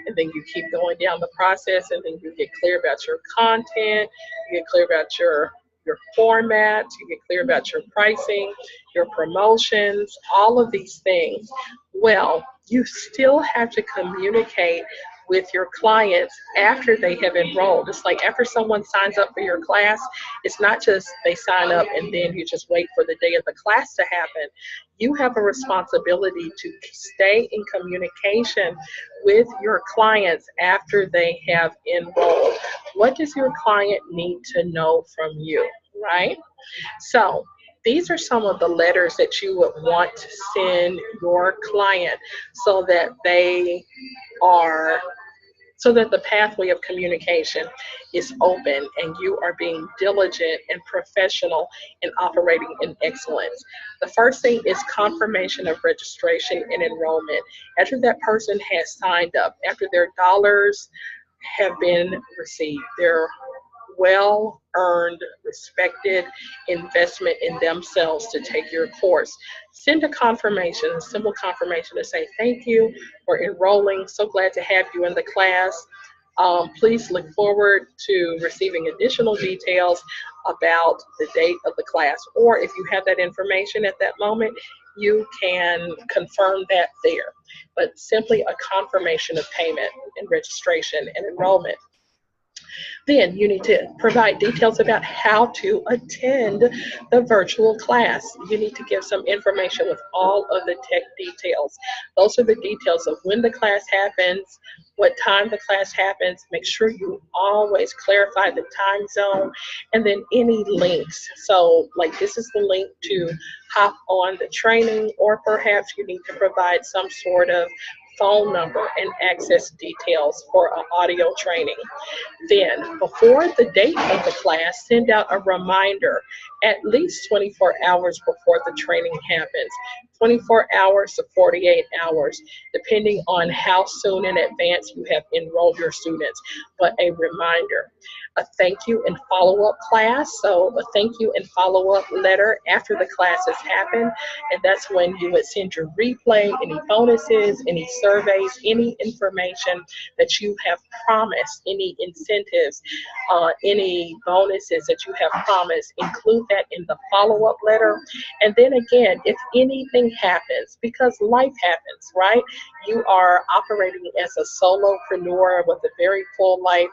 And then you keep going down the process and then you get clear about your content, you get clear about your format, you get clear about your pricing, your promotions, all of these things. Well, you still have to communicate with your clients after they have enrolled. It's like after someone signs up for your class, it's not just they sign up and then you just wait for the day of the class to happen. You have a responsibility to stay in communication with your clients after they have enrolled. What does your client need to know from you, right? So, these are some of the letters that you would want to send your client so that they are so that the pathway of communication is open and you are being diligent and professional in operating in excellence. The first thing is confirmation of registration and enrollment. After that person has signed up, after their dollars have been received, their well earned, respected investment in themselves to take your course. Send a confirmation, a simple confirmation to say thank you for enrolling. So glad to have you in the class. Please look forward to receiving additional details about the date of the class. Or if you have that information at that moment, you can confirm that there. But simply a confirmation of payment and registration and enrollment. Then you need to provide details about how to attend the virtual class. You need to give some information with all of the tech details. Those are the details of when the class happens, what time the class happens. Make sure you always clarify the time zone and then any links. So like this is the link to hop on the training, or perhaps you need to provide some sort of phone number and access details for an audio training. Then, before the date of the class, send out a reminder at least 24 hours before the training happens. 24 hours to 48 hours, depending on how soon in advance you have enrolled your students, but a reminder. A thank you and follow-up class, so a thank you and follow-up letter after the class has happened, and that's when you would send your replay, any bonuses, any surveys, any information that you have promised, any incentives, any bonuses that you have promised, include that in the follow-up letter. And then again, if anything happens, because life happens, right? You are operating as a solopreneur with a very full life,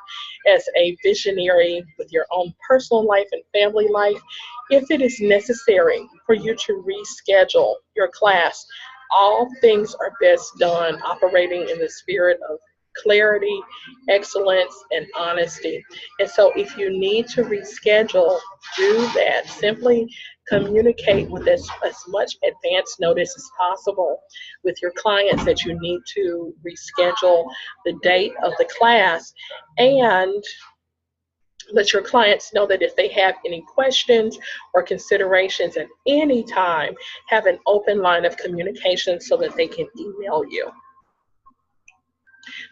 as a visionary with your own personal life and family life. If it is necessary for you to reschedule your class, all things are best done operating in the spirit of clarity, excellence, and honesty. And so if you need to reschedule, do that. Simply communicate with as much advance notice as possible with your clients that you need to reschedule the date of the class, and let your clients know that if they have any questions or considerations at any time, have an open line of communication so that they can email you.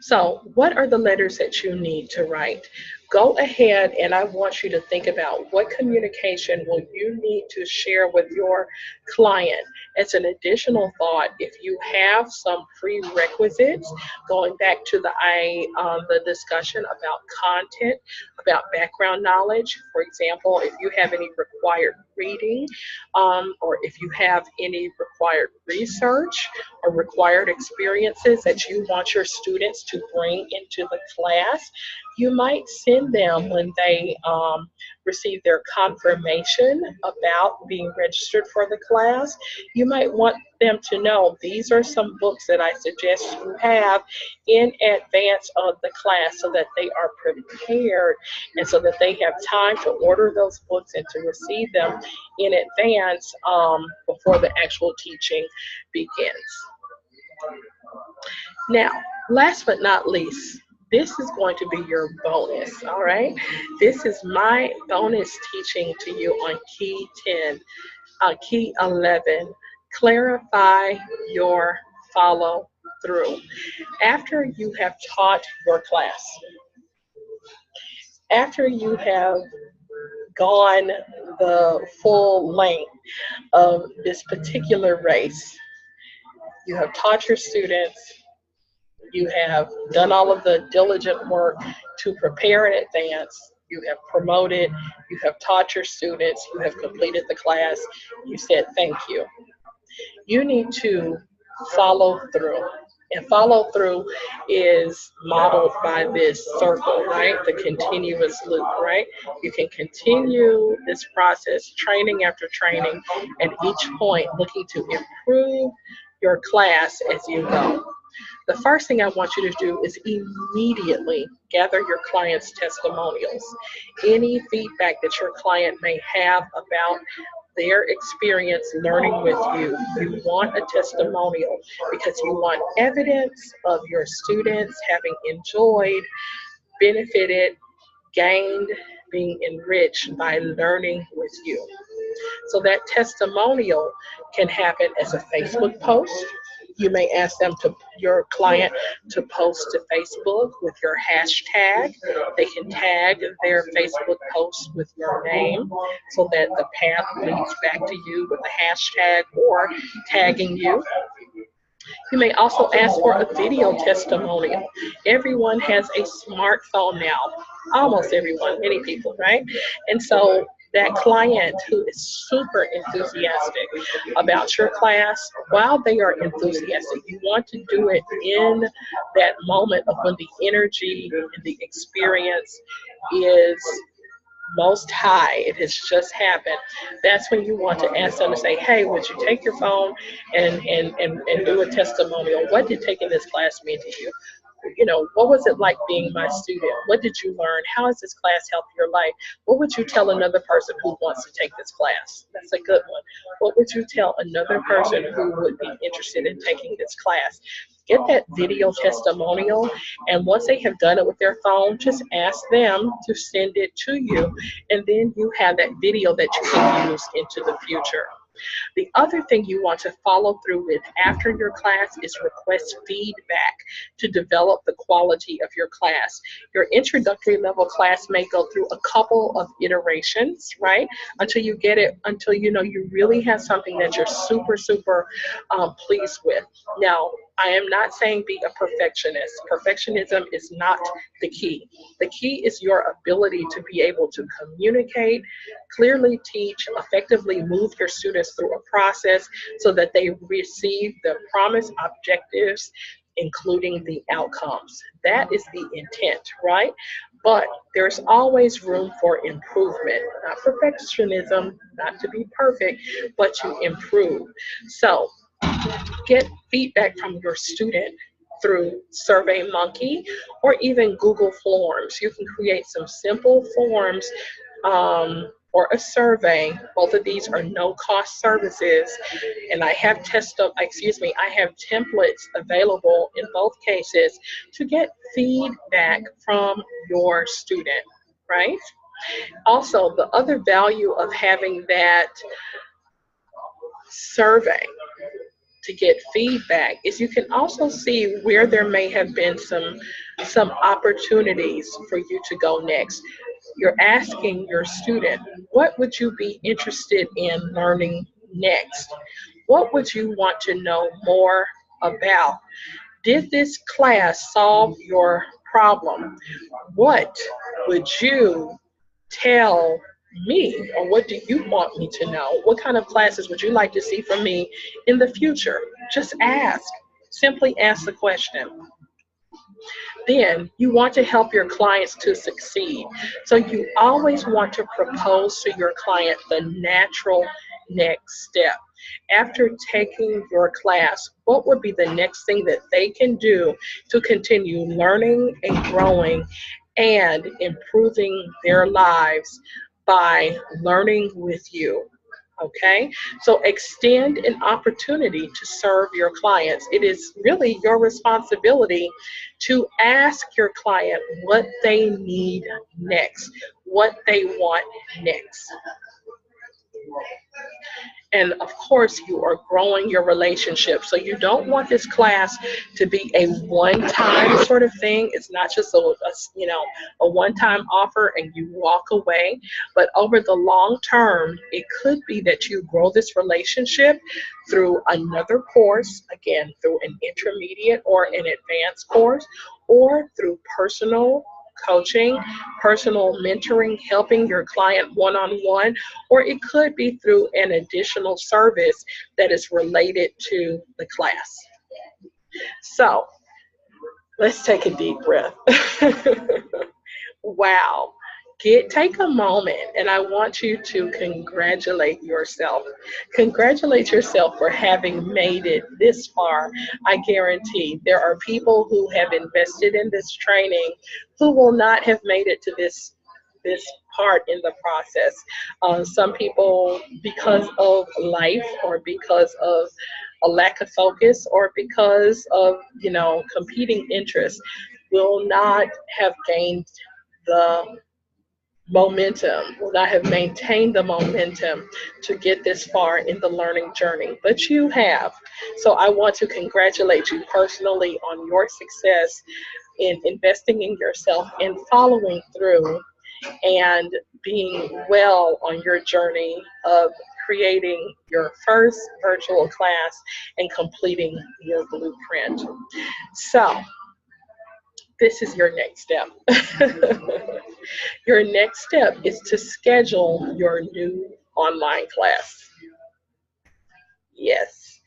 So, what are the letters that you need to write? Go ahead and I want you to think about what communication will you need to share with your client. As an additional thought, if you have some prerequisites, going back to the discussion about content, about background knowledge, for example, if you have any required reading, or if you have any required research or required experiences that you want your students to bring into the class, you might send them when they receive their confirmation about being registered for the class. You might want them to know these are some books that I suggest you have in advance of the class so that they are prepared and so that they have time to order those books and to receive them in advance before the actual teaching begins. Now, last but not least, this is going to be your bonus, all right? This is my bonus teaching to you on Key 10, Key 11, clarify your follow through. After you have taught your class, after you have gone the full length of this particular race, you have taught your students, you have done all of the diligent work to prepare in advance, you have promoted, you have taught your students, you have completed the class, you said thank you. You need to follow through. And follow through is modeled by this circle, right? The continuous loop, right? You can continue this process, training after training, at each point looking to improve your class as you go. The first thing I want you to do is immediately gather your client's testimonials. Any feedback that your client may have about their experience learning with you. You want a testimonial because you want evidence of your students having enjoyed, benefited, gained, being enriched by learning with you. So that testimonial can happen as a Facebook post. You may ask them to your client to post to Facebook with your hashtag. They can tag their Facebook post with your name so that the path leads back to you with a hashtag or tagging you. You may also ask for a video testimonial. Everyone has a smartphone now. Almost everyone, many people, right? And so that client who is super enthusiastic about your class, while they are enthusiastic, you want to do it in that moment of when the energy and the experience is most high, it has just happened. That's when you want to ask them to say, hey, would you take your phone and do a testimonial? What did taking this class mean to you? You know, what was it like being my student? What did you learn? How has this class helped your life? What would you tell another person who wants to take this class? That's a good one. What would you tell another person who would be interested in taking this class? Get that video testimonial, and once they have done it with their phone, just ask them to send it to you, and then you have that video that you can use into the future. The other thing you want to follow through with after your class is request feedback to develop the quality of your class. Your introductory level class may go through a couple of iterations, right? Until you get it, until you know you really have something that you're super pleased with. Now, I am not saying be a perfectionist. Perfectionism is not the key. The key is your ability to be able to communicate, clearly teach, effectively move your students through a process so that they receive the promised objectives, including the outcomes. That is the intent, right? But there's always room for improvement, not perfectionism, not to be perfect, but to improve. So get feedback from your student through SurveyMonkey or even Google Forms. You can create some simple forms or a survey. Both of these are no-cost services, and I have I have templates available in both cases to get feedback from your student, right? Also, the other value of having that survey to get feedback is you can also see where there may have been some opportunities for you to go next. You're asking your student, what would you be interested in learning next? What would you want to know more about? Did this class solve your problem? What would you tell me, or what do you want me to know? What kind of classes would you like to see from me in the future? Just ask. Simply ask the question. Then you want to help your clients to succeed. So you always want to propose to your client the natural next step. After taking your class, what would be the next thing that they can do to continue learning and growing and improving their lives by learning with you? Okay, so extend an opportunity to serve your clients. It is really your responsibility to ask your client what they need next, what they want next. And of course, you are growing your relationship. So you don't want this class to be a one-time sort of thing. It's not just a one-time offer and you walk away. But over the long term, it could be that you grow this relationship through another course, again, through an intermediate or an advanced course, or through personal coaching, personal mentoring, helping your client one-on-one, or it could be through an additional service that is related to the class. So let's take a deep breath. Wow. Take a moment and I want you to congratulate yourself. Congratulate yourself for having made it this far. I guarantee there are people who have invested in this training who will not have made it to this part in the process. Some people, because of life or because of a lack of focus or because of competing interests, will not have gained the momentum, will not have maintained the momentum to get this far in the learning journey, but you have. So I want to congratulate you personally on your success in investing in yourself and following through and being well on your journey of creating your first virtual class and completing your blueprint. So this is your next step. Your next step is to schedule your new online class. Yes.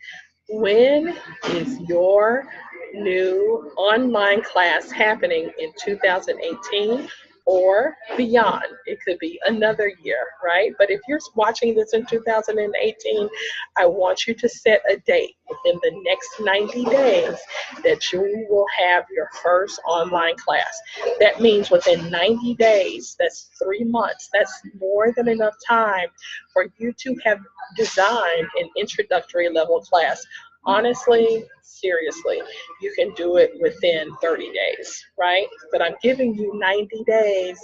When is your new online class happening in 2018 or beyond? It could be another year, right? But if you're watching this in 2018, I want you to set a date within the next 90 days that you will have your first online class. That means within 90 days, that's 3 months, that's more than enough time for you to have designed an introductory level class. Honestly, seriously, you can do it within 30 days, right? But I'm giving you 90 days,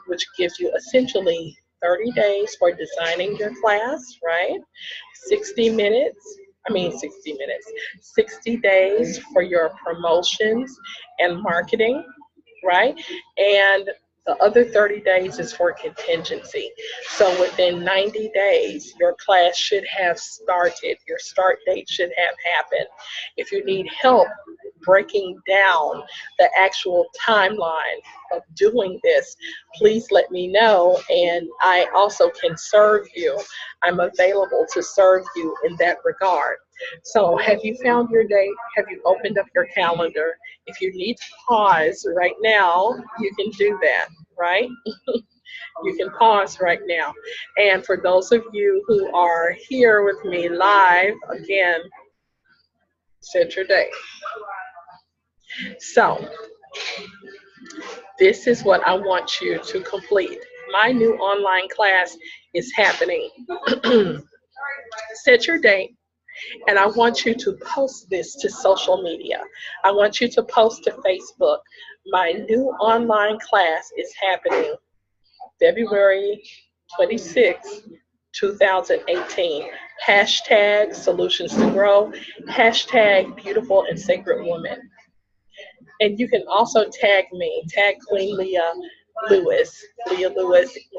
which gives you essentially 30 days for designing your class, right? 60 minutes, 60 minutes, 60 days for your promotions and marketing, right? And the other 30 days is for contingency. So within 90 days, your class should have started. Your start date should have happened. If you need help breaking down the actual timeline of doing this, please let me know. And I also can serve you. I'm available to serve you in that regard. So have you found your date? Have you opened up your calendar? If you need to pause right now, you can do that, right? You can pause right now. And for those of you who are here with me live, again, set your date. So this is what I want you to complete. My new online class is happening. Set your date. And I want you to post this to social media. I want you to post to Facebook. My new online class is happening February 26th, 2018. Hashtag solutions to grow. Hashtag beautiful and sacred woman. And you can also tag me, tag Queen Leah Lewis, when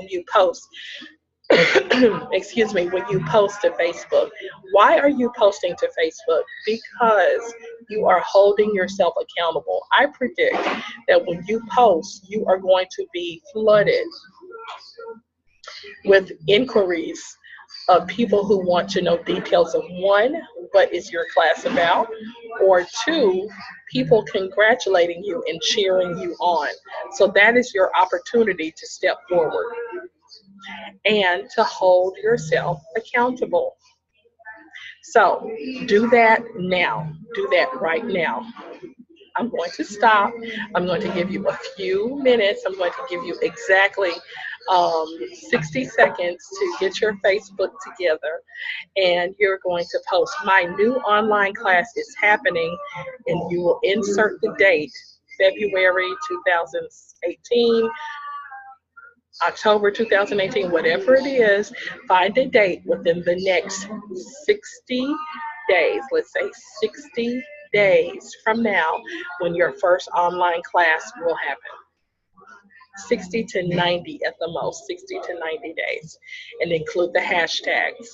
you post. Excuse me, when you post to Facebook. Why are you posting to Facebook? Because you are holding yourself accountable. I predict that when you post, you are going to be flooded with inquiries of people who want to know details of one, what is your class about, or two, people congratulating you and cheering you on. So that is your opportunity to step forward and to hold yourself accountable. So do that now. Do that right now. I'm going to stop. I'm going to give you a few minutes. I'm going to give you exactly 60 seconds to get your Facebook together. And you're going to post, my new online class is happening, and you will insert the date, February 2018, October 2018, whatever it is. Find a date within the next 60 days. Let's say 60 days from now when your first online class will happen. 60 to 90 at the most, 60 to 90 days. And include the hashtags.